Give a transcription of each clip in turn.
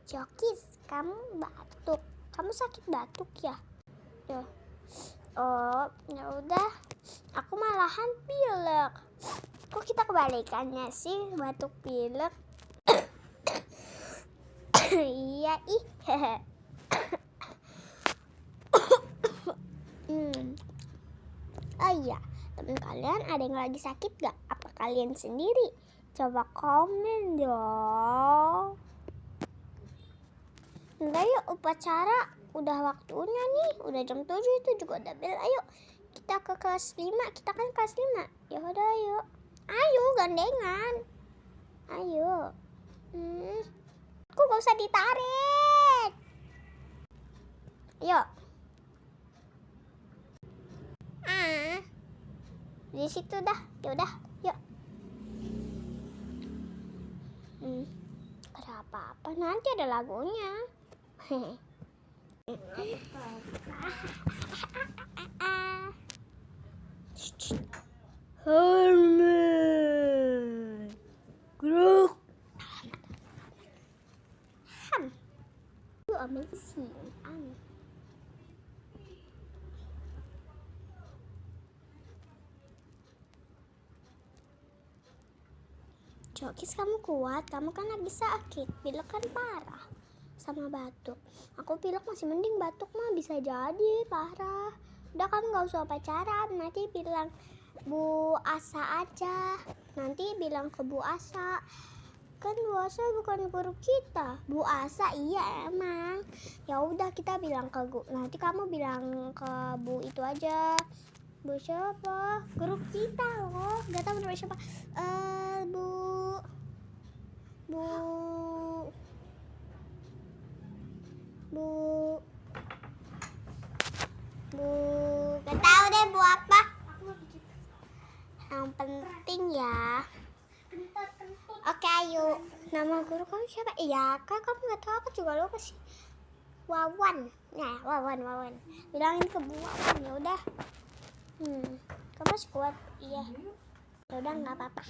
Jokis, kamu batuk. Kamu sakit batuk ya? Tuh. Oh, ya udah. Aku malahan pilek. Kok kita kebalikannya sih, batuk pilek? Iya, ih. Oh iya, temen kalian ada yang lagi sakit gak? Apa kalian sendiri? Coba komen dong. Udah yuk, upacara udah waktunya nih. Udah jam 7 itu juga udah bel. Ayo kita ke kelas 5. Kita kan kelas 5. Ya udah yuk. Ayo gandengan. Ayo. Aku gak usah ditarik. Yuk. Di situ dah. Ya udah, yuk. Ada apa-apa nanti ada lagunya. Herman Grok You amazing. Jokis, kamu kuat, kamu kan lagi sakit, pilek kan parah sama batuk. Aku pilek masih mending, batuk mah bisa jadi parah. Udah kamu gak usah pacaran, nanti bilang Bu Asa aja. Nanti bilang ke Bu Asa. Kan Bu Asa bukan guru kita. Bu Asa iya emang. Ya udah kita bilang ke guru. Nanti kamu bilang ke Bu itu aja. Bu siapa? Guru kita loh. Gak tahu namanya siapa. Bu, gak tahu deh Bu apa. Yang penting ya. Oke, ayo. Nama guru kamu siapa? Iya, kak kamu gak tahu, aku juga lupa sih. Wawan. Nah, Wawan. Bilangin ke Bu Wawan, ya udah. Kamu masih kuat? Iya. Ya udah nggak apa-apa.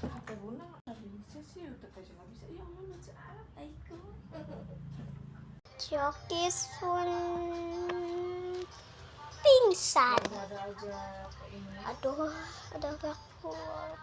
Jokis pun pingsan. Aduh, udah gak kuat.